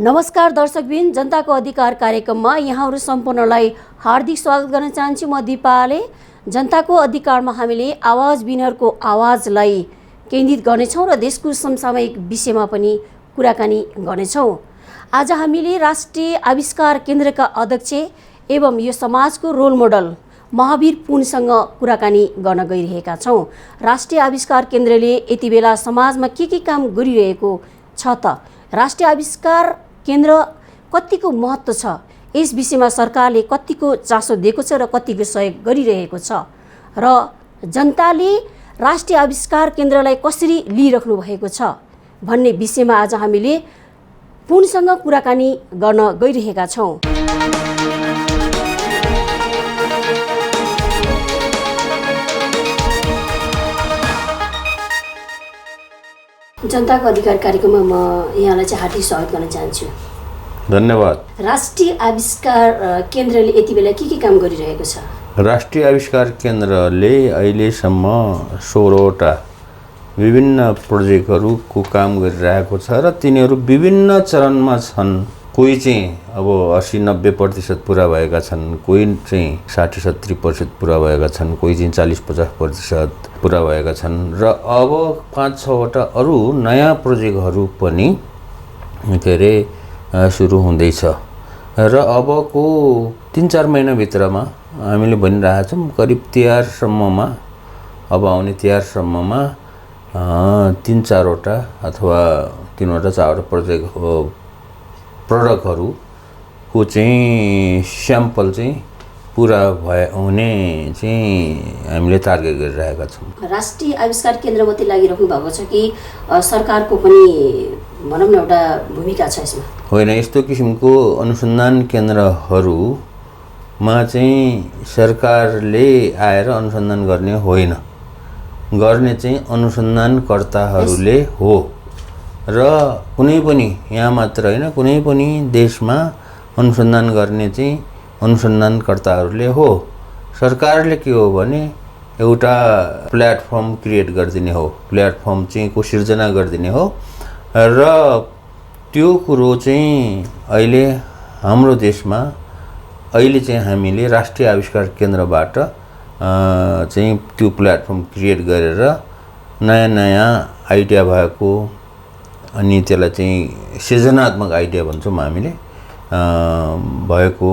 नमस्कार दर्शकबिन, जनताको अधिकार कार्यक्रममा यहाँहरू सम्पूर्णलाई हार्दिक स्वागत गर्न चाहन्छु। म दिपाले। जनताको अधिकारमा हामीले आवाजबिनहरूको आवाजलाई केन्द्रित गर्नेछौँ र देशको समसामयिक विषयमा पनि कुराकानी गर्नेछौँ। आज हामीले राष्ट्रिय आविष्कार केन्द्रका अध्यक्ष एवं यो समाजको रोल मोडल महावीर पुनसँग कुराकानी गर्न गइरहेका छौँ। राष्ट्रिय आविष्कार केन्द्रले यति बेला समाजमा के काम गरिरहेको छ त, राष्ट्रिय आविष्कार केन्द्र कतिको महत्त्व छ, यस विषयमा सरकारले कतिको चासो दिएको छ र कतिको सहयोग गरिरहेको छ र जनताले राष्ट्रिय आविष्कार केन्द्रलाई कसरी लिइराख्नु भएको छ भन्ने विषयमा आज हामीले पुनसँग कुराकानी गर्न गइरहेका छौँ। जनताको अधिकार कार्यक्रममा म यहाँलाई चाहिँ हार्दिक स्वागत गर्न चाहन्छु। धन्यवाद। राष्ट्रिय आविष्कार केन्द्रले यति बेला के काम गरिरहेको छ? राष्ट्रिय आविष्कार केन्द्रले अहिलेसम्म 16वटा विभिन्न प्रोजेक्टहरूको काम गरिरहेको छ र तिनीहरू विभिन्न चरणमा छन्। कोही चाहिँ अब 80-90% पुरा भएका छन्, कोही चाहिँ 60-70% पुरा भएका छन्, कोही चाहिँ 40-50% पुरा भएका छन् र अब 5-6वटा अरू नयाँ प्रोजेक्टहरू पनि सुरु हुँदैछ र अबको 3-4 महिनाभित्रमा हामीले भनिरहेका छौँ करिब तिहारसम्ममा, अब आउने तिहारसम्ममा 3-4वटा अथवा 3वटा 4वटा प्रडक्टहरूको चाहिँ स्याम्पल चाहिँ पुरा हुने चाहिँ हामीले टार्गेट गरिरहेका छौँ। राष्ट्रिय आविष्कार केन्द्र मात्रै लागिराख्नु भएको छ कि सरकारको पनि भनौँ न एउटा भूमिका छ यसमा? होइन, यस्तो किसिमको अनुसन्धान केन्द्रहरूमा चाहिँ सरकारले आएर अनुसन्धान गर्ने होइन, गर्ने चाहिँ अनुसन्धानकर्ताहरूले हो र कुनै पनि यहाँ मात्र होइन, कुनै पनि देशमा अनुसन्धान गर्ने चाहिँ अनुसन्धानकर्ताहरूले हो। सरकारले के हो भने एउटा प्लेटफर्म क्रिएट गरिदिने हो, प्लेटफर्म चाहिँ को सिर्जना गरिदिने हो र त्यो कुरो चाहिँ अहिले हाम्रो देशमा अहिले चाहिँ हामीले राष्ट्रिय आविष्कार केन्द्रबाट चाहिँ त्यो प्लेटफर्म क्रिएट गरेर नयाँ नयाँ आइडिया भएको अनि त्यसलाई चाहिँ सृजनात्मक आइडिया भन्छौँ हामीले भएको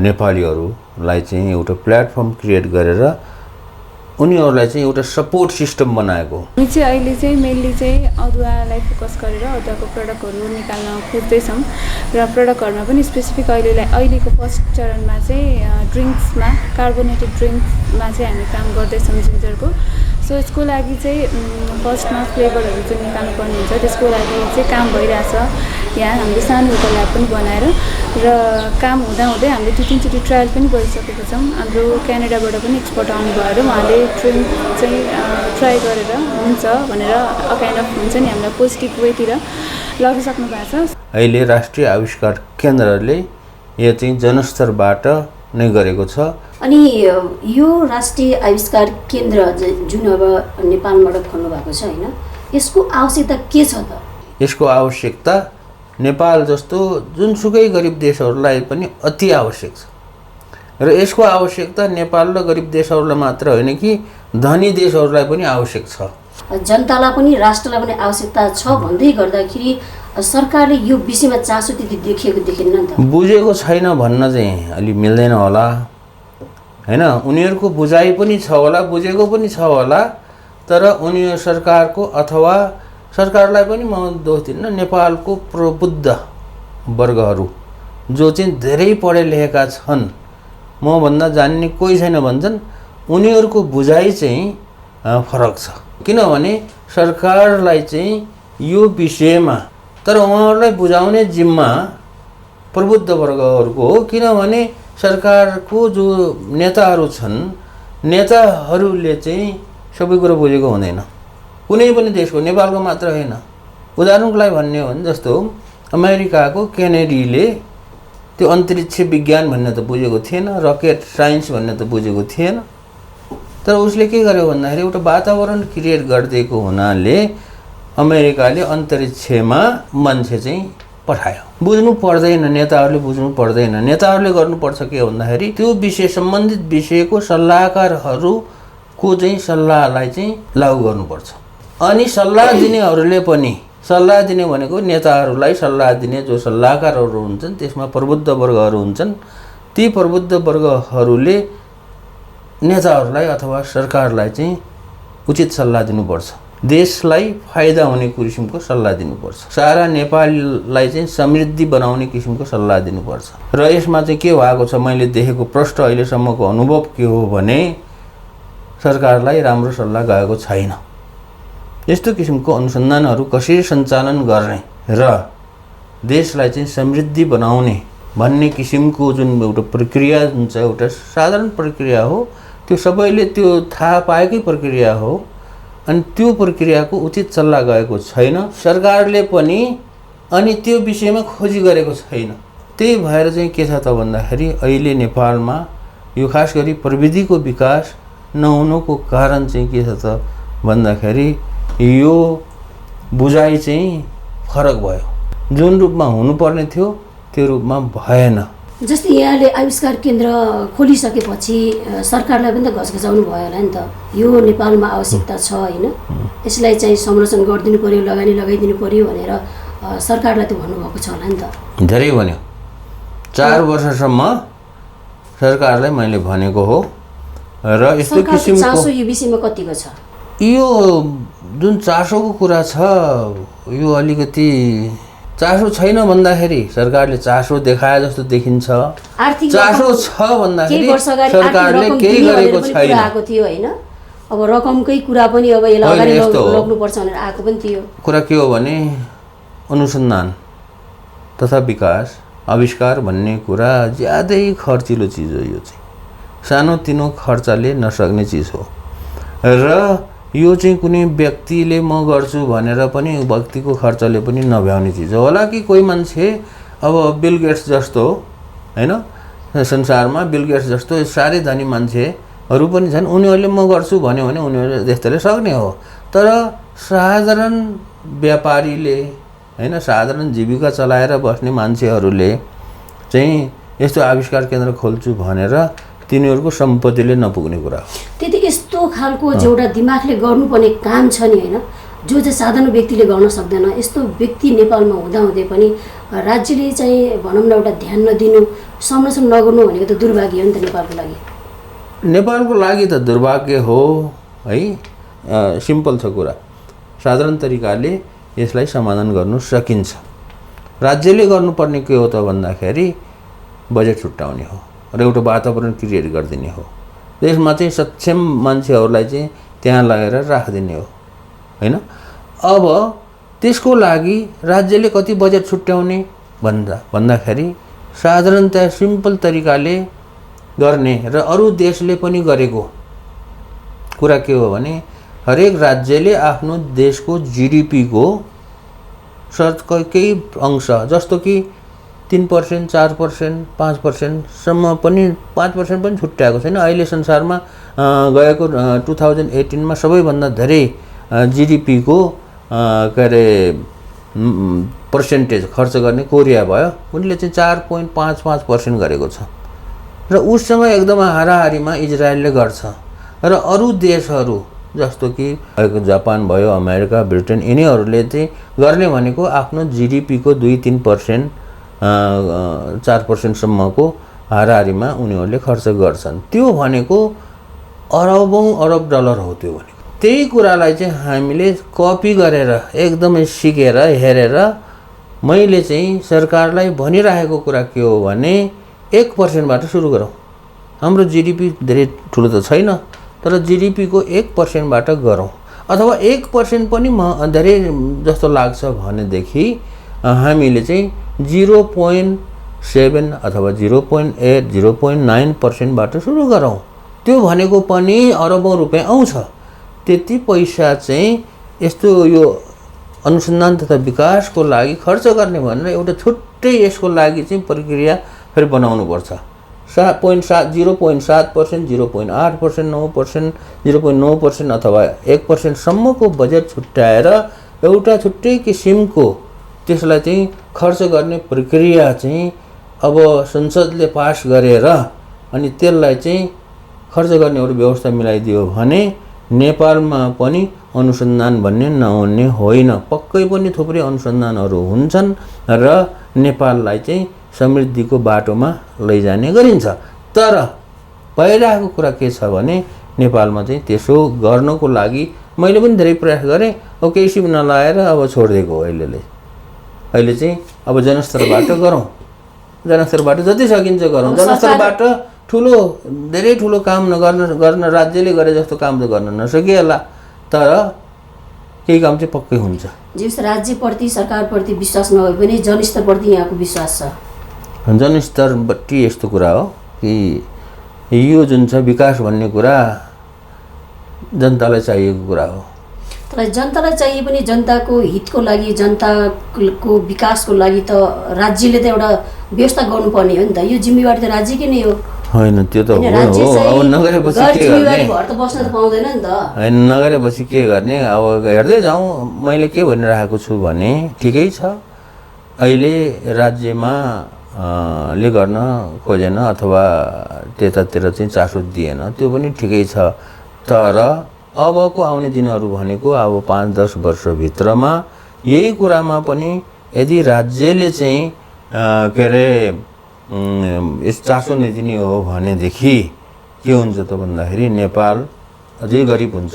नेपालीहरूलाई चाहिँ एउटा प्लेटफर्म क्रिएट गरेर उनीहरूलाई चाहिँ एउटा सपोर्ट सिस्टम बनाएको। हामी चाहिँ अहिले चाहिँ मेनली चाहिँ अदुवालाई फोकस गरेर अदुवाको प्रडक्टहरू निकाल्न खोज्दैछौँ र प्रडक्टहरूमा पनि स्पेसिफिक अहिलेको फर्स्ट चरणमा चाहिँ ड्रिङ्क्समा, कार्बोनेटेड ड्रिङ्क्समा चाहिँ हामी काम गर्दैछौँ जिन्जरको। सो यसको लागि चाहिँ फर्स्टमा फ्लेभरहरू चाहिँ निकाल्नुपर्ने हुन्छ, त्यसको लागि चाहिँ काम भइरहेछ। यहाँ हामीले सानो एउटा ल्याब पनि बनाएर र काम हुँदाहुँदै हामीले 2-3चोटि ट्रायल पनि गरिसकेको छौँ। हाम्रो क्यानाडाबाट पनि एक्सपर्ट आउनु भएर उहाँले ड्रिङ्क चाहिँ ट्राई गरेर हुन्छ भनेर काइन्ड अफ हुन्छ नि हामीलाई पोजिटिभ वेतिर लगिसक्नु भएको छ। अहिले राष्ट्रिय आविष्कार केन्द्रले यो चाहिँ जनस्तरबाट नै गरेको छ। अनि यो राष्ट्रिय आविष्कार केन्द्र जुन अब नेपालबाट खोल्नु भएको छ होइन, यसको आवश्यकता के छ त? यसको आवश्यकता नेपाल जस्तो जुनसुकै गरिब देशहरूलाई पनि अति आवश्यक छ र यसको आवश्यकता नेपाल र गरिब देशहरूलाई मात्र होइन कि धनी देशहरूलाई पनि आवश्यक छ। जनतालाई पनि राष्ट्रलाई पनि आवश्यकता छ भन्दै गर्दाखेरि सरकारले यो विषयमा चासो त्यति देखिएको देखिन्न नि त? बुझेको छैन भन्न चाहिँ अलि मिल्दैन होला हैन, उनीहरूको बुझाइ पनि छ होला, बुझेको पनि छ होला, तर उनीहरू सरकारको अथवा सरकारलाई पनि म दोष दिन्न, नेपालको प्रबुद्ध वर्गहरू जो चाहिँ धेरै पढे लेखेका छन्, म भन्दा जान्ने कोही छैन भन्छन्, उनीहरूको बुझाइ चाहिँ फरक छ। किनभने सरकारलाई चाहिँ यो विषयमा, तर उहाँहरूलाई बुझाउने जिम्मा प्रबुद्ध वर्गहरूको हो। किनभने सरकारको जो नेताहरू छन्, नेताहरूले चाहिँ सबै कुरो बुझेको हुँदैन। कुनै पनि देशको, नेपालको मात्र होइन, उदाहरणको लागि भन्ने हो भने जस्तो अमेरिकाको केनेडीले त्यो अन्तरिक्ष विज्ञान भन्ने त बुझेको थिएन, रकेट साइन्स भन्ने त बुझेको थिएन, तर उसले के गर्यो भन्दाखेरि एउटा वातावरण क्रिएट गरिदिएको हुनाले अमेरिकाले अन्तरिक्षमा मान्छे चाहिँ पठायो। बुझ्नु पर्दैन, नेताहरूले बुझ्नु पर्दैन। नेताहरूले गर्नुपर्छ के भन्दाखेरि त्यो विषय सम्बन्धित विषयको सल्लाहकारहरूको चाहिँ सल्लाहलाई चाहिँ लागू गर्नुपर्छ। अनि सल्लाह दिनेहरूले पनि, सल्लाह दिने भनेको नेताहरूलाई सल्लाह दिने जो सल्लाहकारहरू हुन्छन् त्यसमा प्रबुद्ध वर्गहरू हुन्छन्। ती प्रबुद्ध वर्गहरूले नेताहरूलाई अथवा सरकारलाई चाहिँ उचित सल्लाह दिनुपर्छ। देशलाई फाइदा हुने किसिमको सल्लाह दिनुपर्छ। सारा नेपाललाई चाहिँ समृद्धि बनाउने किसिमको सल्लाह दिनुपर्छ। र यसमा चाहिँ के भएको छ, मैले देखेको प्रष्ट अहिलेसम्मको अनुभव के हो भने सरकारलाई राम्रो सल्लाह गएको छैन। यस्तो किसिमको अनुसन्धानहरू कसरी सञ्चालन गर्ने र देशलाई चाहिँ समृद्धि बनाउने भन्ने किसिमको जुन एउटा प्रक्रिया हुन्छ, एउटा साधारण प्रक्रिया हो, त्यो सबैले त्यो थाहा पाएकै प्रक्रिया हो। अनि त्यो प्रक्रियाको उचित सल्लाह गएको छैन। सरकारले पनि अनि त्यो विषयमा खोजी गरेको छैन। त्यही भएर चाहिँ के छ त भन्दाखेरि अहिले नेपालमा यो खास गरी प्रविधिको विकास नहुनुको कारण चाहिँ के छ त भन्दाखेरि यो बुझाइ चाहिँ फरक भयो। जुन रूपमा हुनुपर्ने थियो त्यो रूपमा भएन। जस्तै यहाँले आविष्कार केन्द्र खोलिसकेपछि सरकारलाई पनि त घचघचाउनु भयो होला नि त, यो नेपालमा आवश्यकता छ होइन, यसलाई चाहिँ संरक्षण गरिदिनु पर्यो, लगानी लगाइदिनु पर्यो भनेर सरकारलाई त भन्नुभएको छ होला नि त। धेरै भन्यो। 4 वर्षसम्म सरकारलाई मैले भनेको हो। र यस्तो किसिमको चासो यो विषयमा कतिको छ? यो जुन चासोको कुरा छ यो अलिकति चासो छैन भन्दाखेरि सरकारले चासो देखाए जस्तो देखिन्छ। चासो छ भन्दाखेरि सरकारले केही गरेको छैन। आएको थियो होइन, अब रकमकै कुरा पनि अब यसलाई अगाडि लग्नुपर्छ भनेर आएको पनि थियो। कुरा के हो भने अनुसन्धान तथा विकास आविष्कार भन्ने कुरा ज्यादै खर्चिलो चिज हो। यो चाहिँ सानोतिनो खर्चले नसक्ने चिज हो। र यो चाहिँ कुनै व्यक्तिले म गर्छु भनेर पनि व्यक्तिको खर्चले पनि नभ्याउने चिज हो। होला कि कोही मान्छे अब बिल गेट्स जस्तो होइन, संसारमा बिल गेट्स जस्तो साह्रै धनी मान्छेहरू पनि छन्, उनीहरूले म गर्छु भन्यो भने उनीहरूले त्यस्तोले सक्ने हो। तर साधारण व्यापारीले होइन, साधारण जीविका चलाएर बस्ने मान्छेहरूले चाहिँ यस्तो आविष्कार केन्द्र खोल्छु भनेर तिनीहरूको सम्पत्तिले नपुग्ने कुरा हो। त्यति यस्तो खालको एउटा दिमागले गर्नुपर्ने काम छ नि होइन, जो चाहिँ साधारण व्यक्तिले गर्न सक्दैन। यस्तो व्यक्ति नेपालमा हुँदाहुँदै पनि राज्यले चाहिँ भनौँ न एउटा ध्यान नदिनु, संरक्षण नगर्नु भनेको त दुर्भाग्य हो नि त नेपालको लागि। नेपालको लागि त दुर्भाग्य हो है। सिम्पल छ कुरा, साधारण तरिकाले यसलाई समाधान गर्नु सकिन्छ। राज्यले गर्नुपर्ने के हो त भन्दाखेरि बजेट छुट्याउने हो र एउटा वातावरण क्रिएट गरिदिने हो। त्यसमा चाहिँ सक्षम मान्छेहरूलाई चाहिँ त्यहाँ लगेर राखिदिने हो होइन। अब त्यसको लागि राज्यले कति बजेट छुट्याउने भन्दाखेरि साधारणतया सिम्पल तरिकाले गर्ने र अरू देशले पनि गरेको कुरा के हो भने हरेक राज्यले आफ्नो देशको जीडीपीको केही अंश जस्तो कि 3%, 4%, 5%सम्म पनि 5% पनि छुट्याएको छैन। अहिले संसारमा गएको 2018मा सबैभन्दा धेरै जीडीपीको के अरे पर्सेन्टेज खर्च गर्ने कोरिया भयो। उनले चाहिँ 4.55% गरेको छ र उससँग एकदम हाराहारीमा इजरायलले गर्छ। र अरू देशहरू जस्तो कि जापान भयो, अमेरिका, ब्रिटेन यिनीहरूले चाहिँ गर्ने भनेको आफ्नो जीडीपीको 2-3%, 4% सम्मको हाराहारीमा उनीहरूले खर्च गर्छन्। त्यो भनेको अरबौं अरब डलर हो। त्यो भनेको त्यही कुरालाई चाहिँ हामीले कपी गरेर एकदमै सिकेर हेरेर मैले चाहिँ सरकारलाई भनिरहेको कुरा के हो भने 1%बाट सुरु गरौँ। हाम्रो जीडीपी धेरै ठुलो त छैन, तर जीडीपीको 1%बाट गरौँ। अथवा 1% पनि धेरै जस्तो लाग्छ भनेदेखि हामीले चाहिँ 0.7 अथवा 0.8, 0.9%बाट सुरु गरौँ। त्यो भनेको पनि अरबौं रुपियाँ आउँछ। त्यति पैसा चाहिँ यस्तो यो अनुसन्धान तथा विकासको लागि खर्च गर्ने भनेर एउटा छुट्टै यसको लागि चाहिँ प्रक्रिया फेरि बनाउनुपर्छ। 0.7%, 0.8%, 9%, 0.9% अथवा 1% सम्मको बजेट छुट्याएर एउटा छुट्टै किसिमको त्यसलाई चाहिँ खर्च गर्ने प्रक्रिया चाहिँ अब संसदले पास गरेर अनि त्यसलाई चाहिँ खर्च गर्ने एउटा व्यवस्था मिलाइदियो भने नेपालमा पनि अनुसन्धान भन्ने नहुने होइन। पक्कै पनि थुप्रै अनुसन्धानहरू हुन्छन् र नेपाललाई चाहिँ समृद्धिको बाटोमा लैजाने गरिन्छ। तर पहिलाको कुरा के छ भने नेपालमा चाहिँ त्यसो गर्नको लागि मैले पनि धेरै प्रयास गरेँ। अब केही सिप नलाएर अब छोडिदिएको अहिले चाहिँ अब जनस्तरबाट गरौँ, जनस्तरबाट जति सकिन्छ गरौँ। जनस्तरबाट धेरै ठुलो काम गर्न राज्यले गरे जस्तो काम त गर्न नसकिएला, तर केही काम चाहिँ पक्कै हुन्छ। जस राज्यप्रति सरकारप्रति विश्वास नभए पनि जनस्तरप्रति यहाँको विश्वास छ? जनस्तरपट्टि यस्तो कुरा हो कि यो जुन छ विकास भन्ने कुरा जनतालाई चाहिएको कुरा हो। तर जनतालाई चाहिए पनि जनताको हितको लागि, जनताको विकासको लागि त राज्यले त एउटा व्यवस्था गर्नुपर्ने हो नि त। यो जिम्मेवारी त राज्यकै नै हो। होइन त्यो त हो, अब नगरेपछि के गर्ने? घर त बस्न त पाउँदैन नि त। होइन नगरेपछि के गर्ने? अब हेर्दै जाउँ। मैले के भनिरहेको छु भने ठिकै छ, अहिले राज्यमा ले गर्न खोजेन अथवा त्यतातिर चाहिँ चासो दिएन, त्यो पनि ठिकै छ। तर अबको आउने दिनहरू भनेको अब 5-10 वर्षभित्रमा यही कुरामा पनि यदि राज्यले चाहिँ के अरे यस चासो नदिने हो भनेदेखि के हुन्छ त भन्दाखेरि नेपाल अझै गरिब हुन्छ।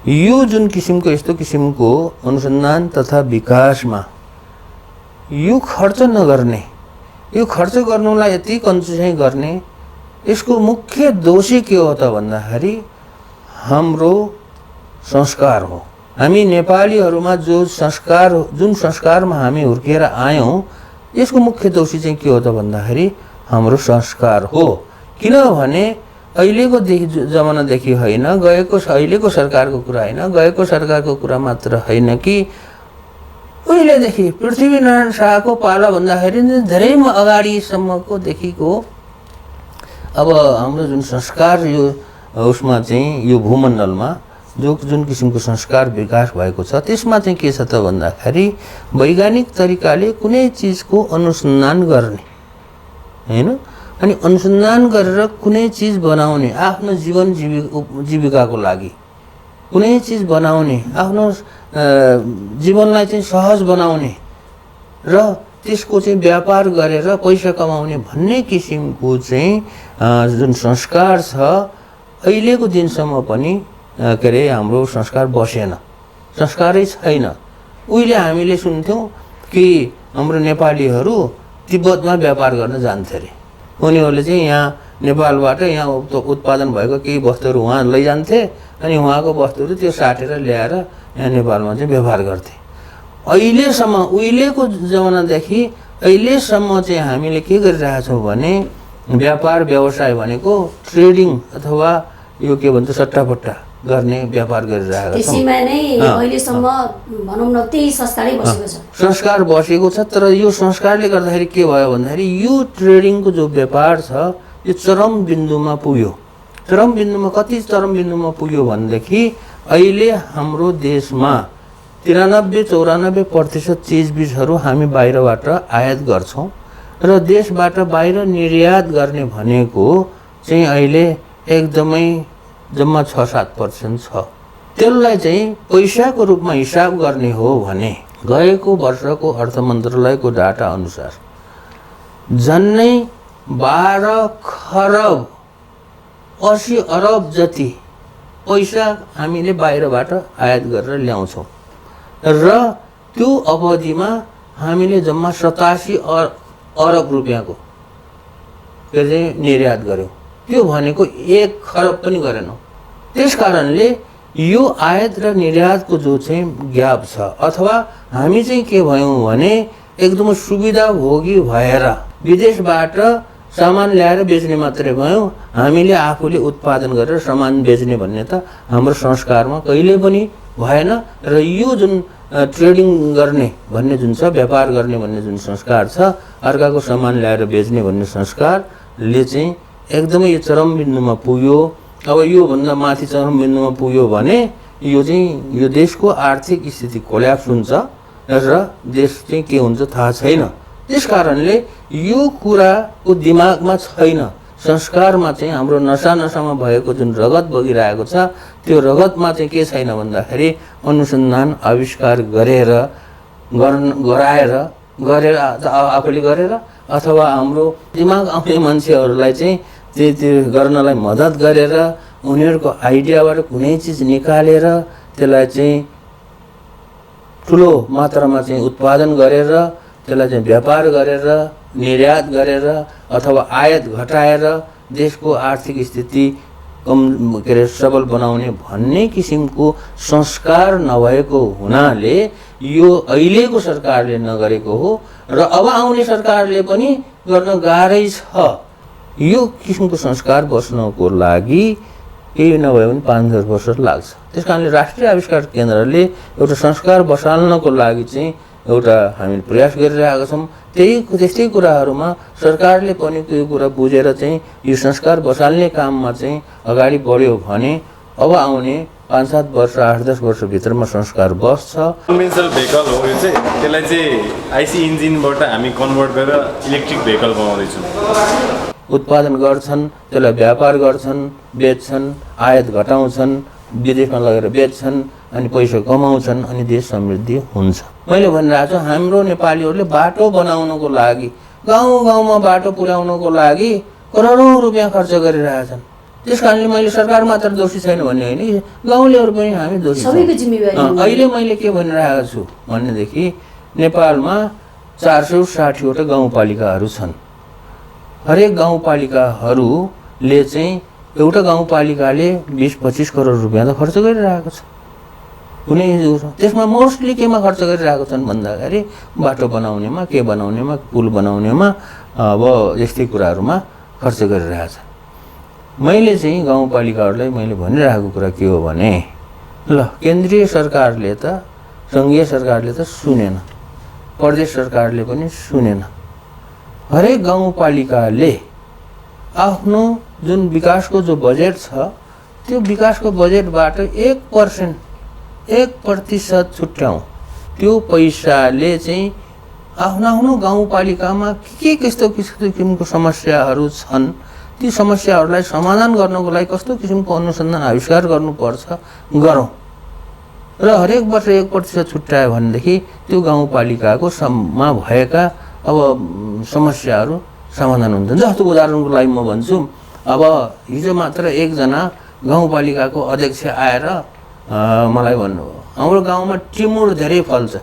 यो जुन किसिमको यस्तो किसिमको अनुसन्धान तथा विकासमा यो खर्च नगर्ने, यो खर्च गर्नुलाई यति कन्जुसाइ गर्ने, यसको मुख्य दोषी के हो त भन्दाखेरि हाम्रो संस्कार हो। हामी नेपालीहरूमा जुन संस्कारमा हामी हुर्केर आयौँ, यसको मुख्य दोषी चाहिँ के हो त भन्दाखेरि हाम्रो संस्कार हो। किनभने अहिलेको जमानादेखि होइन, अहिलेको सरकारको कुरा होइन, गएको सरकारको कुरा मात्र होइन कि उहिलेदेखि पृथ्वीनारायण शाहको पाला भन्दाखेरि धेरै अगाडिसम्मको देखिको अब हाम्रो जुन संस्कार यो उसमा चाहिँ यो भूमण्डलमा जुन किसिमको संस्कार विकास भएको छ त्यसमा चाहिँ के छ त भन्दाखेरि वैज्ञानिक तरिकाले कुनै चिजको अनुसन्धान गर्ने हैन, अनि अनुसन्धान गरेर कुनै चिज बनाउने, आफ्नो जीविकाको लागि कुनै चिज बनाउने, आफ्नो जीवनलाई चाहिँ सहज बनाउने र त्यसको चाहिँ व्यापार गरेर पैसा कमाउने भन्ने किसिमको चाहिँ जुन संस्कार छ अहिलेको दिनसम्म पनि के अरे हाम्रो संस्कार बसेन, संस्कारै छैन। उहिले हामीले सुन्थ्यौँ कि हाम्रो नेपालीहरू तिब्बतमा व्यापार गर्न जान्थे अरे। उनीहरूले चाहिँ यहाँ नेपालबाट यहाँ उत्पादन भएको केही वस्तुहरू उहाँ लैजान्थे अनि उहाँको वस्तुहरू त्यो साटेर ल्याएर यहाँ नेपालमा चाहिँ व्यवहार गर्थे। अहिलेसम्म उहिलेको जमानादेखि अहिलेसम्म चाहिँ हामीले के गरिरहेछौँ भने व्यापार व्यवसाय भनेको ट्रेडिङ अथवा यो के भन्छ सट्टापट्टा गर्ने व्यापार गरिरहेका छौँ। त्यसैमा नै अहिलेसम्म भनौँ न त्यही संस्कारै बसेको छ, संस्कार बसेको छ। तर यो संस्कारले गर्दाखेरि के भयो भन्दाखेरि यो ट्रेडिङको जो व्यापार छ यो चरम बिन्दुमा पुग्यो। चरम बिन्दुमा कति चरम बिन्दुमा पुग्यो भनेदेखि अहिले हाम्रो देशमा 93-94% चिजबिजहरू हामी बाहिरबाट आयात गर्छौँ र देशबाट बाहिर निर्यात गर्ने भनेको चाहिँ अहिले एकदमै जम्मा 6-7% छ। त्यसलाई चाहिँ पैसाको रूपमा हिसाब गर्ने हो भने गएको वर्षको अर्थ मन्त्रालयको डाटा अनुसार झन्नै 12 खरब 80 अरब जति पैसा हामीले बाहिरबाट आयात गरेर ल्याउँछौँ र त्यो अवधिमा हामीले जम्मा 87 अरब रुपियाँको चाहिँ निर्यात गर्यौँ। त्यो भनेको 1 खरब पनि गरेनौँ। त्यस कारणले यो आयात र निर्यातको जो चाहिँ ग्याप छ अथवा हामी चाहिँ के भयौँ भने एकदम सुविधा भोगी भएर विदेशबाट सामान ल्याएर बेच्ने मात्रै भयौँ। हामीले आफूले उत्पादन गरेर सामान बेच्ने भन्ने त हाम्रो संस्कारमा कहिले पनि भएन र यो जुन ट्रेडिङ गर्ने भन्ने जुन छ व्यापार गर्ने भन्ने जुन संस्कार छ, अर्काको सामान ल्याएर बेच्ने भन्ने संस्कारले चाहिँ एकदमै यो चरम बिन्दुमा पुग्यो। अब यो भन्दा माथि चरम बिन्दुमा पुग्यो भने यो चाहिँ यो देशको आर्थिक स्थिति कोल्याप्स हुन्छ र देश चाहिँ के हुन्छ थाहा छैन। त्यस कारणले यो कुराको दिमागमा छैन। संस्कारमा चाहिँ हाम्रो नसामा भएको जुन रगत बगिरहेको छ त्यो रगतमा चाहिँ के छैन भन्दाखेरि अनुसन्धान आविष्कार गरेर आफूले गरेर अथवा हाम्रो दिमाग आउने मान्छेहरूलाई चाहिँ त्यो गर्नलाई मद्दत गरेर उनीहरूको आइडियाबाट कुनै चिज निकालेर त्यसलाई चाहिँ ठुलो मात्रामा चाहिँ उत्पादन गरेर त्यसलाई चाहिँ व्यापार गरेर निर्यात गरेर अथवा आयात घटाएर देशको आर्थिक स्थिति सबल बनाउने भन्ने किसिमको संस्कार नभएको हुनाले यो अहिलेको सरकारले नगरेको हो र अब आउने सरकारले पनि गर्न गाह्रै छ। यो किसिमको संस्कार बस्नको लागि केही नभए पनि 5-10 वर्ष लाग्छ। त्यस कारणले राष्ट्रिय आविष्कार केन्द्रले एउटा संस्कार बसाल्नको लागि चाहिँ एउटा हामी प्रयास गरिरहेका छौँ। त्यस्तै कुराहरूमा सरकारले पनि त्यो कुरा बुझेर चाहिँ यो संस्कार बसाल्ने काममा चाहिँ अगाडि बढ्यो भने अब आउने 5-7 वर्ष 8-10 वर्षभित्रमा संस्कार बस्छ। कन्भेन्सनल भेहिकल हो यो चाहिँ, त्यसलाई चाहिँ आइसी इन्जिनबाट हामी कन्भर्ट गरेर इलेक्ट्रिक भेहिकल बनाउँदैछौँ। उत्पादन गर्छन्, त्यसलाई व्यापार गर्छन्, बेच्छन्, आयात घटाउँछन्, विदेशमा लगेर बेच्छन् अनि पैसा कमाउँछन् अनि देश समृद्धि हुन्छ। मैले भनिरहेको छु हाम्रो नेपालीहरूले बाटो बनाउनको लागि गाउँमा बाटो पुर्याउनको लागि करोडौँ रुपियाँ खर्च गरिरहेछन्। त्यस कारणले मैले सरकार मात्र दोषी छैन भन्ने होइन, गाउँलेहरू पनि हामी दोषी छौँ। अहिले मैले के भनिरहेको छु भनेदेखि नेपालमा 460वटा गाउँपालिकाहरू छन्। हरेक गाउँपालिकाहरूले चाहिँ एउटा गाउँपालिकाले 20-25 करोड रुपियाँ त खर्च गरिरहेको छ कुनै। त्यसमा मोस्टली केमा खर्च गरिरहेको छन् भन्दाखेरि बाटो बनाउनेमा, के बनाउनेमा, पुल बनाउनेमा, अब यस्तै कुराहरूमा खर्च गरिरहेछ। मैले चाहिँ गाउँपालिकाहरूलाई मैले भनिरहेको कुरा के हो भने ल केन्द्रीय सरकारले त सङ्घीय सरकारले त सुनेन, प्रदेश सरकारले पनि सुनेन। हरेक गाउँपालिकाले आफ्नो जुन विकासको जो बजेट छ त्यो विकासको बजेटबाट 1% छुट्याउँ। त्यो पैसाले चाहिँ आफ्नो गाउँपालिकामा के कस्तो किसिमको समस्याहरू छन् ती समस्याहरूलाई समाधान गर्नको लागि कस्तो किसिमको अनुसन्धान आविष्कार गर्नुपर्छ गरौँ र हरेक वर्ष 1% छुट्यायो भनेदेखि त्यो गाउँपालिकाको मा भएका अब समस्याहरू समाधान हुन्छन्। जस्तो उदाहरणको लागि म भन्छु, अब हिजो मात्र एकजना गाउँपालिकाको अध्यक्ष आएर मलाई भन्नुभयो हाम्रो गाउँमा टिमुर धेरै फल्छ।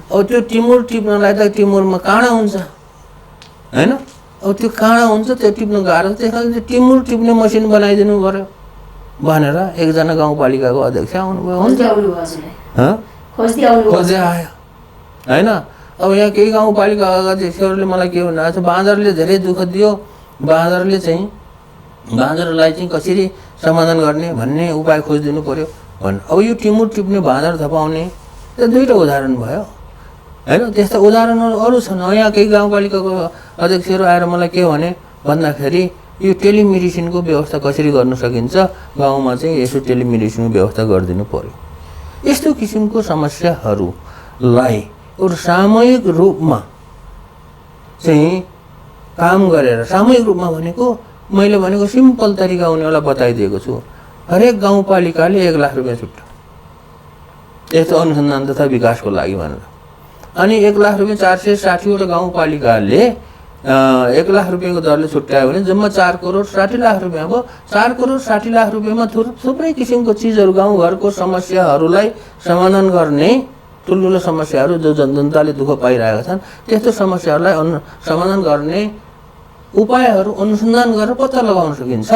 अब त्यो टिमुर टिप्नलाई त टिमुरमा काँडा हुन्छ हैन, अब त्यो काँडा हुन्छ त्यो टिप्न गाह्रो, त्यस कारण त्यो टिमुर टिप्ने मसिन बनाइदिनु पर्यो भनेर एकजना गाउँपालिकाको अध्यक्ष आउनुभयो। हुन्छ खोज्दै आयो हैन। अब यहाँ केही गाउँपालिका अध्यक्षहरूले मलाई के भनिरहेको छ, बाँदरले धेरै दुःख दियो, बाँदरलाई चाहिँ कसरी समाधान गर्ने भन्ने उपाय खोजिदिनु पर्यो भन्नु। अब यो टिमुर टिप्ने बाँदर धपाउने त्यो 2टा उदाहरण भयो हैन। त्यस्ता उदाहरणहरू अरू छन्। यहाँ केही गाउँपालिकाको अध्यक्षहरू आएर मलाई के भने भन्दाखेरि यो टेलिमेडिसिनको व्यवस्था कसरी गर्न सकिन्छ, गाउँमा चाहिँ यसो टेलिमेडिसिनको व्यवस्था गरिदिनु पर्यो। यस्तो किसिमको समस्याहरूलाई एउटा सामूहिक रूपमा चाहिँ काम गरेर, सामूहिक रूपमा भनेको मैले भनेको सिम्पल तरिका उनीहरूलाई बताइदिएको छु। हरेक गाउँपालिकाले 1 लाख रुपियाँ छुट्यो यस्तो अनुसन्धान तथा विकासको लागि भनेर, अनि 1 लाख रुपियाँ 460वटा गाउँपालिकाले 1 लाख रुपियाँको दरले छुट्यायो भने जम्मा 4 करोड 60 लाख रुपियाँ भयो। 4 करोड 60 लाख रुपियाँमा थुप्रै किसिमको चिजहरू गाउँघरको समस्याहरूलाई समाधान गर्ने, ठुल्ठुलो समस्याहरू जो जनताले दुःख पाइरहेका छन् त्यस्तो समस्याहरूलाई समाधान गर्ने उपायहरू अनुसन्धान गरेर पत्ता लगाउन सकिन्छ।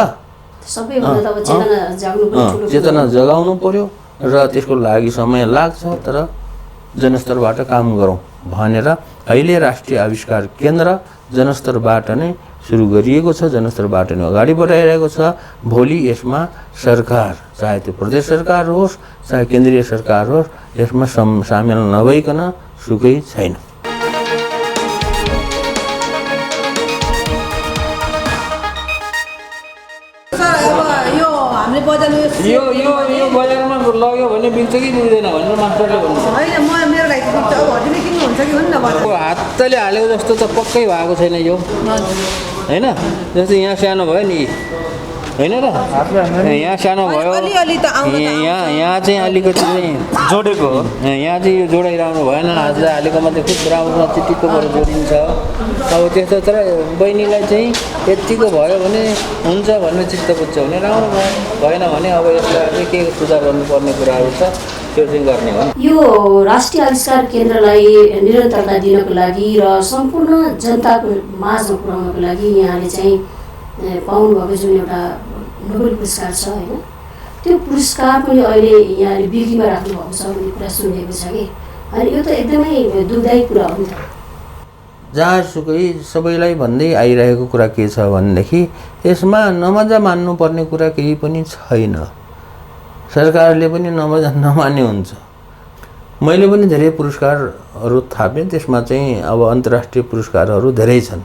चेतना जगाउनु पर्यो र त्यसको लागि समय लाग्छ, तर जनस्तरबाट काम गरौँ भनेर अहिले राष्ट्रिय आविष्कार केन्द्र जनस्तरबाट नै सुरु गरिएको छ, जनस्तरबाट नै अगाडि बढाइरहेको छ। भोलि यसमा सरकार, चाहे त्यो प्रदेश सरकार होस् चाहे केन्द्रीय सरकार होस्, यसमा सामेल नभइकन सुकै छैन। यो बजारमा लग्यो भने बिग्छ कि बिग्दैन भनेर मास्टरले भन्नु। होइन, मेरो लागि हुन्छ कि भन्ने भन्नु। हातले हालेको जस्तो त पक्कै भएको छैन यो होइन। जस्तो यहाँ सानो भयो नि होइन र, यहाँ सानो भयो, अलिअलि त आउनु त यहाँ चाहिँ अलिकति चाहिँ जोडेको हो। यहाँ चाहिँ यो जोडाइरहनु भएन। हातले हालेकोमा चाहिँ खुब राम्रो चिटिक्क भएर जोडिन्छ। अब त्यस्तो तर बहिनीलाई चाहिँ यत्तिको भयो भने हुन्छ भन्ने चित्त बुझ्छ भने राम्रो भयो, भएन भने अब यसलाई अझै के सुधार गर्नुपर्ने कुराहरू छ त्यो चाहिँ गर्ने हो। यो राष्ट्रिय आविष्कार केन्द्रलाई निरन्तरता दिनको लागि र सम्पूर्ण जनताको माझमा पुर्याउनको लागि यहाँले चाहिँ पाउनुभएको जुन एउटा नोबेल पुरस्कार छ होइन, त्यो पुरस्कार पनि अहिले यहाँले बिक्रीमा राख्नुभएको छ भन्ने कुरा सुनेको छ कि। अनि यो त एकदमै दुःखदायी कुरा हो नि त। जहाँसुकै सबैलाई भन्दै आइरहेको कुरा के छ भनेदेखि यसमा नमजा मान्नुपर्ने कुरा केही पनि छैन। सरकारले पनि नमजा नमान्ने हुन्छ। मैले पनि धेरै पुरस्कारहरू थापेँ, त्यसमा चाहिँ अब अन्तर्राष्ट्रिय पुरस्कारहरू धेरै छन्।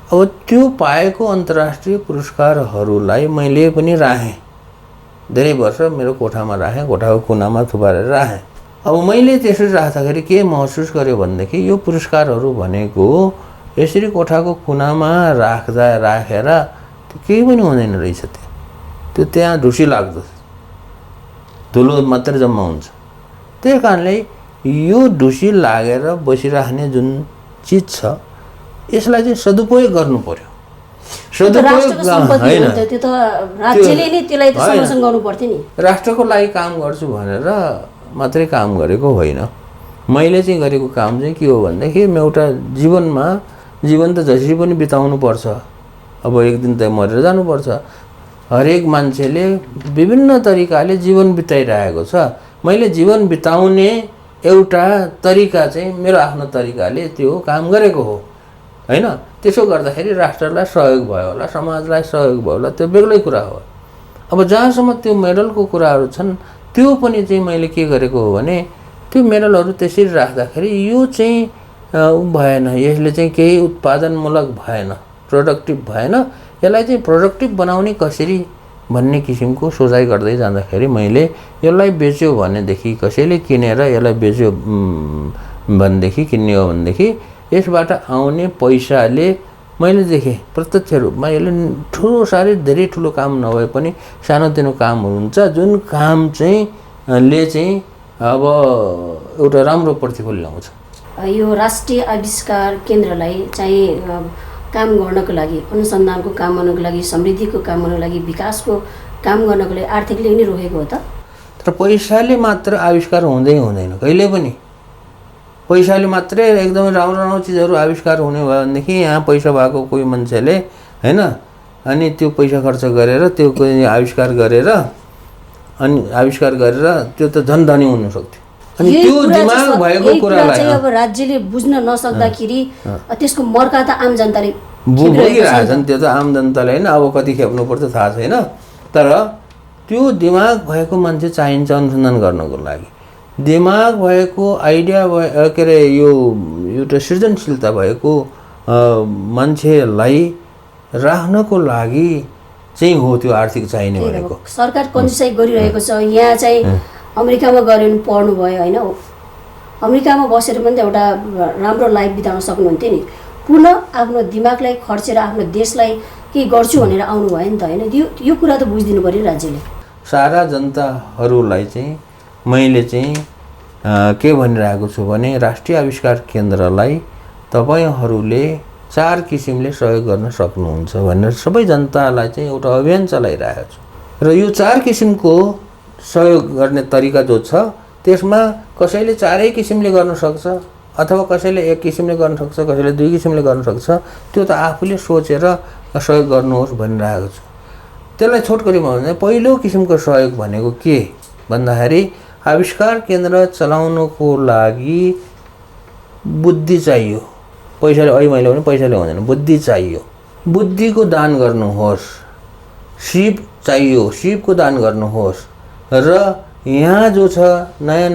अब त्यो पाएको अन्तर्राष्ट्रिय पुरस्कारहरूलाई मैले पनि राखेँ, धेरै वर्ष मेरो कोठामा राखेँ, कोठाको कुनामा थुपारेर राखेँ। अब मैले त्यसरी राख्दाखेरि के महसुस गरेँ भनेदेखि यो पुरस्कारहरू भनेको यसरी कोठाको कुनामा राखेर त्यो केही पनि हुँदैन रहेछ। त्यो त्यहाँ ढुसी लाग्दो, धुलो मात्रै जम्मा हुन्छ। त्यही कारणले यो ढुसी लागेर बसिराख्ने जुन चिज छ यसलाई चाहिँ सदुपयोग गर्नु पर्यो। राष्ट्रको सम्पत्ति हो त, त्यो त राज्यले नै त्यसलाई त संरक्षण गर्नु पर्थ्यो नि। राष्ट्रको लागि काम गर्छु भनेर मात्रै काम गरेको होइन। मैले चाहिँ गरेको काम चाहिँ के हो भनेदेखि एउटा जीवन त जसरी पनि बिताउनु पर्छ। अब एक दिन त मरेर जानुपर्छ। हरेक मान्छेले विभिन्न तरिकाले जीवन बिताइरहेको छ। मैले जीवन बिताउने एउटा तरिका चाहिँ मेरो आफ्नो तरिकाले त्यो काम गरेको हो होइन। त्यसो गर्दाखेरि राष्ट्रलाई सहयोग भयो होला, समाजलाई सहयोग भयो होला, त्यो बेग्लै कुरा हो। अब जहाँसम्म त्यो मेडलको कुराहरू छन् त्यो पनि चाहिँ मैले के गरेको हो भने त्यो मेडलहरू त्यसरी राख्दाखेरि यो चाहिँ भएन, यसले चाहिँ केही उत्पादनमूलक भएन, प्रोडक्टिभ भएन। यसलाई चाहिँ प्रोडक्टिभ बनाउने कसरी भन्ने किसिमको सोचाइ गर्दै जाँदाखेरि मैले यसलाई बेच्यो भनेदेखि कसैले किनेर यसलाई बेच्यो भनेदेखि किन्ने हो भनेदेखि यसबाट आउने पैसाले मैले देखेँ प्रत्यक्ष रूपमा यसले ठुलो साह्रै धेरै ठुलो काम नभए पनि सानोतिनो कामहरू हुन्छ जुन काम चाहिँ ले चाहिँ अब एउटा राम्रो प्रतिफल ल्याउँछ। यो राष्ट्रिय आविष्कार केन्द्रलाई चाहिँ काम गर्नको लागि, अनुसन्धानको काम गर्नको लागि, समृद्धिको काम गर्नको लागि, विकासको काम गर्नको लागि आर्थिकले नै रोकेको हो त। तर पैसाले मात्र आविष्कार हुँदैन कहिले पनि। पैसाले मात्रै एकदमै राम्रो राम्रो चिजहरू आविष्कार हुने भयो भनेदेखि यहाँ पैसा भएको कोही मान्छेले होइन, अनि त्यो पैसा खर्च गरेर त्यो आविष्कार गरेर त्यो त झन् धनी हुन सक्थ्यो। अनि त्यो दिमाग भएको कुरालाई अब राज्यले बुझ्न नसक्दाखेरि त्यसको मर्का त आम जनताले भोगिरहेछन्। त्यो त आम जनताले होइन, अब कति खेप्नु पर्छ थाहा छैन। तर त्यो दिमाग भएको मान्छे चाहिन्छ अनुसन्धान गर्नको लागि। दिमाग भएको आइडिया के अरे यो एउटा सृजनशीलता भएको मान्छेलाई राख्नको लागि चाहिँ हो त्यो आर्थिक चाहिने भनेको। सरकार कन्जुसाइ गरिरहेको छ। यहाँ चाहिँ अमेरिकामा गएर पढ्नु भयो होइन, अमेरिकामा बसेर पनि एउटा राम्रो लाइफ बिताउन सक्नुहुन्थ्यो नि। पुनः आफ्नो दिमागलाई खर्चेर आफ्नो देशलाई के गर्छु भनेर आउनु भयो नि त होइन। यो कुरा त बुझिदिनु पऱ्यो राज्यले। सारा जनताहरूलाई चाहिँ मैले चाहिँ के भनिरहेको छु भने राष्ट्रिय आविष्कार केन्द्रलाई तपाईहरूले 4 किसिमले सहयोग गर्न सक्नुहुन्छ भनेर सबै जनतालाई चाहिँ एउटा अभियान चलाइरहेको छु। र यो 4 किसिमको सहयोग गर्ने तरिका जो छ त्यसमा कसैले 4 किसिमले गर्न सक्छ अथवा कसैले 1 किसिमले गर्न सक्छ, कसैले 2 किसिमले गर्न सक्छ। त्यो त आफूले सोचेर सहयोग गर्नुहोस् भनिरहेको छु। त्यसलाई छोटकरी भन्दा पहिलो किसिमको सहयोग भनेको के भन्दाखेरि आविष्कार केन्द्र चलाउनको लागि बुद्धि चाहियो। पैसाले अहिले मैले भने पैसाले हुँदैन, बुद्धि चाहियो। बुद्धिको दान गर्नुहोस्। सिप चाहियो, सिपको दान गर्नुहोस्। र यहाँ जो छ नयाँ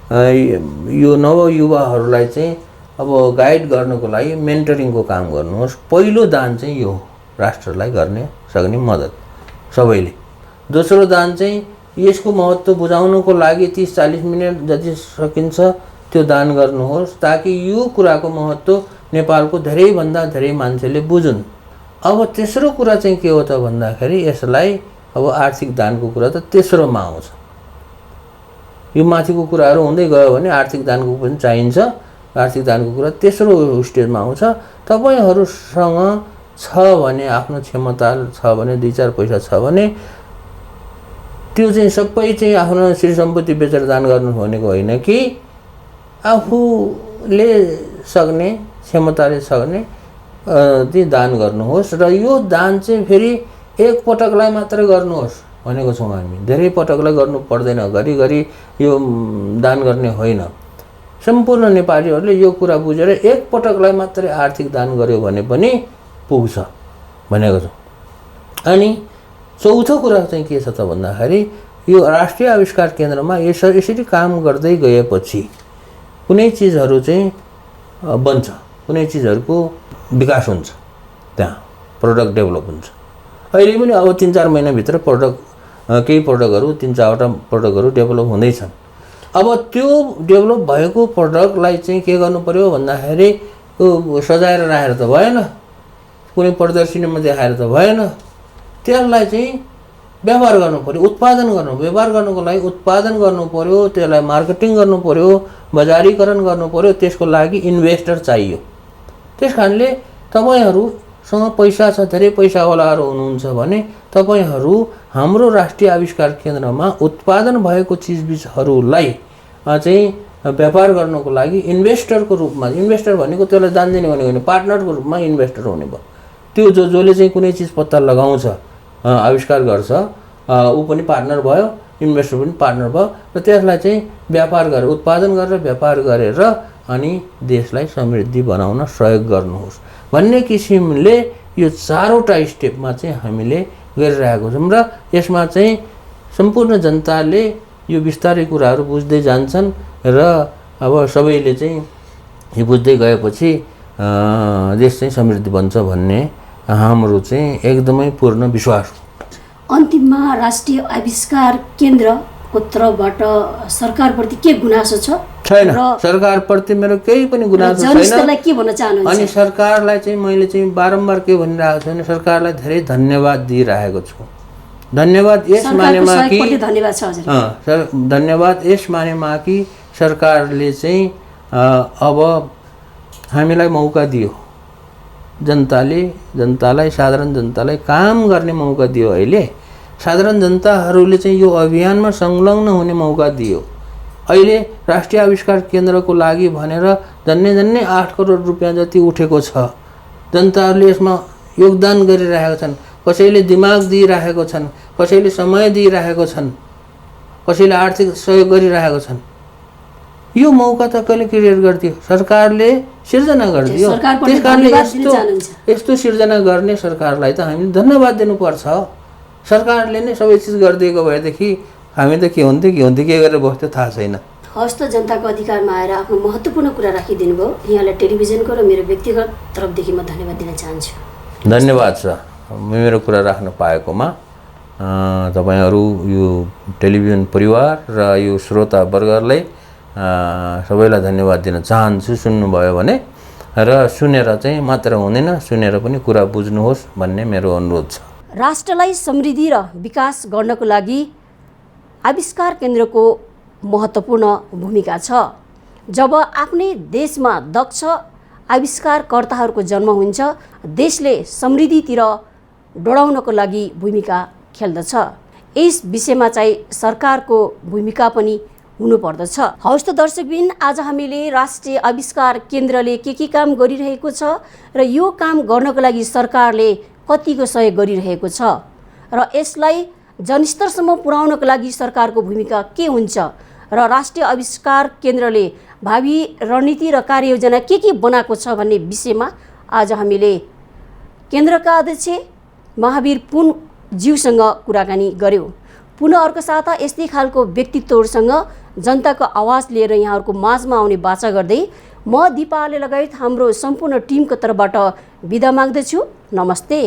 यो नवयुवाहरूलाई चाहिँ अब गाइड गर्नको लागि मेन्टरिङको काम गर्नुहोस्। पहिलो दान चाहिँ यो राष्ट्रलाई गर्ने सक्ने मद्दत सबैले। दोस्रो दान चाहिँ यसको महत्त्व बुझाउनको लागि 30-40 मिनट जति सकिन्छ त्यो दान गर्नुहोस् ताकि यो कुराको महत्त्व नेपालको धेरैभन्दा धेरै मान्छेले बुझुन्। अब तेस्रो कुरा चाहिँ के हो त भन्दाखेरि यसलाई अब आर्थिक दानको कुरा त तेस्रोमा आउँछ। यो माथिको कुराहरू हुँदै गयो भने आर्थिक दानको पनि चाहिन्छ। आर्थिक दानको कुरा तेस्रो स्टेजमा आउँछ। तपाईहरुसँग छ भने आफ्नो क्षमता छ भने 2-4 पैसा छ भने त्यो चाहिँ सबै चाहिँ आफ्नो श्री सम्पत्ति बेचेर दान गर्नु भनेको होइन कि आफूले सक्ने क्षमताले सक्ने ती दान गर्नुहोस् र यो दान चाहिँ फेरि एक पटकलाई मात्र गर्नुहोस् भनेको छौं हामी। धेरै पटकलाई गर्नु पर्दैन। घरिघरि यो दान गर्ने होइन। सम्पूर्ण नेपालीहरूले यो कुरा बुझेर एक पटकलाई मात्र आर्थिक दान गर्यो भने पनि पुग्छ भनेको छौं। अनि चौथो कुरा चाहिँ के छ त भन्दाखेरि यो राष्ट्रिय आविष्कार केन्द्रमा यसरी काम गर्दै गएपछि कुनै चीजहरु चाहिँ बन्छ, कुनै चीजहरुको विकास हुन्छ, त्यहाँ प्रोडक्ट डेभलप हुन्छ। अहिले पनि अब 3-4 महिना भित्र केही प्रोडक्टहरु 3-4 वटा प्रोडक्टहरु डेभलप हुँदै छन्। अब त्यो डेभलप भएको प्रोडक्टलाई चाहिँ के गर्नु पर्यो भन्दाखेरि सजाएर राखेर त भएन, कुनै प्रदर्शनीमा देखाएर त भएन। त्यसलाई चाहिँ व्यापार गर्नु पर्यो, उत्पादन गर्नु, व्यापार गर्नको लागि उत्पादन गर्नु पर्यो, त्यसलाई मार्केटिङ गर्नु पर्यो, बजारीकरण गर्नु पर्यो। त्यसको लागि इन्भेस्टर चाहियो। त्यसकारणले तपाईहरुसँग पैसा छ, धेरै पैसावालाहरु हुनुहुन्छ भने तपाईहरु हाम्रो राष्ट्रिय आविष्कार केन्द्रमा उत्पादन भएको चीजबिजहरुलाई चाहिँ व्यापार गर्नको लागि इन्भेस्टरको रूपमा, इन्भेस्टर भनेको त्यसलाई दान दिने भनेको हैन, पार्टनरको रूपमा इन्भेस्टर हुने भयो। त्यो जसले चाहिँ कुनै चीज पत्ता लगाउँछ, आविष्कार गर्छ, उ पनि पार्टनर भयो, इन्भेस्टर पनि पार्टनर भयो र त्यसलाई चाहिँ व्यापार गरेर, उत्पादन गरेर व्यापार गरेर अनि देशलाई समृद्धि बनाउन सहयोग गर्नुहोस् भन्ने किसिमले यो चारवटा स्टेपमा चाहिँ हामीले गरिरहेको छौं र यसमा चाहिँ सम्पूर्ण जनताले यो विस्तारै कुराहरू बुझ्दै जान्छन् र अब सबैले चाहिँ यो बुझ्दै गएपछि देश चाहिँ समृद्धि बन्छ भन्ने हाम्रो चाहिँ एकदमै पूर्ण विश्वास हो। अन्तिममा राष्ट्रिय आविष्कार केन्द्रको तर्फबाट सरकारप्रति के गुनासो छ? छैन, सरकारप्रति मेरो केही पनि गुनासो छैन। जनस्तरलाई के भन्न चाहनुहुन्छ? अनि सरकारलाई चाहिँ मैले चाहिँ बारम्बार के भनिरहेको छु भने सरकारलाई धेरै धन्यवाद दिइरहेको छु। धन्यवाद यस मानेमा कि धन्यवाद छ हजुर। धन्यवाद यस मानेमा कि सरकारले चाहिँ अब हामीलाई मौका दियो। जनतालाई साधारण जनतालाई काम गर्ने मौका दियो। अहिले साधारण जनताहरूले चाहिँ यो अभियानमा संलग्न हुने मौका दियो। अहिले राष्ट्रिय आविष्कार केन्द्रको लागि भनेर जन्ने 8 करोड रुपैयाँ जति उठेको छ। जनताहरूले यसमा योगदान गरिरहेका छन्। कसैले दिमाग दिइरहेको छन्, कसैले समय दिइरहेको छन्, कसैले आर्थिक सहयोग गरिरहेको छन्। यो मौका त कहिले क्रिएट गर्दियो? सरकारले सिर्जना गर्दियो। त्यसकारणले यस्तो सिर्जना गर्ने सरकारलाई त हामीले धन्यवाद दिनुपर्छ। सरकारले नै सबै चीज गरिदिएको भएदेखि हामी त के हुन्थ्यो के गरेर बस्थ्यो थाहा छैन। हस्त जनताको अधिकारमा आएर आफ्नो महत्त्वपूर्ण कुरा राखिदिनु भयो। यहाँलाई टेलिभिजनको र मेरो व्यक्तिगत तर्फदेखि म धन्यवाद दिन चाहन्छु। धन्यवाद छ मेरो कुरा राख्न पाएकोमा। तपाईहरु यो टेलिभिजन परिवार र यो श्रोता वर्गलाई सबैलाई धन्यवाद दिन चाहन्छु सुन्नुभयो भने। र सुनेर चाहिँ मात्र हुँदैन, सुनेर पनि कुरा बुझ्नुहोस् भन्ने मेरो अनुरोध छ। राष्ट्रलाई समृद्धि र विकास गर्नको लागि आविष्कार केन्द्रको महत्त्वपूर्ण भूमिका छ। जब आफ्नै देशमा दक्ष आविष्कारकर्ताहरूको जन्म हुन्छ, देशले समृद्धितिर दौडाउनको लागि भूमिका खेल्दछ। यस विषयमा चाहिँ सरकारको भूमिका पनि हुनुपर्दछ। हवस् त दर्शकबिन, आज हामीले राष्ट्रिय आविष्कार केन्द्रले के काम गरिरहेको छ र यो काम गर्नको लागि सरकारले कतिको सहयोग गरिरहेको छ र यसलाई जनस्तरसम्म पुर्याउनको लागि सरकारको भूमिका के हुन्छ र राष्ट्रिय आविष्कार केन्द्रले भावी रणनीति र कार्ययोजना के बनाएको छ भन्ने विषयमा आज हामीले केन्द्रका अध्यक्ष महावीर पुन ज्यूसँग कुराकानी गर्यौं। पुनः अर्को साता यस्तै खालको व्यक्तित्वहरूसँग जनताको आवाज लिएर यहाँहरूको माझमा आउने बाचा गर्दै म दिपाले लगायत हाम्रो सम्पूर्ण टिमको तर्फबाट बिदा माग्दछु। नमस्ते।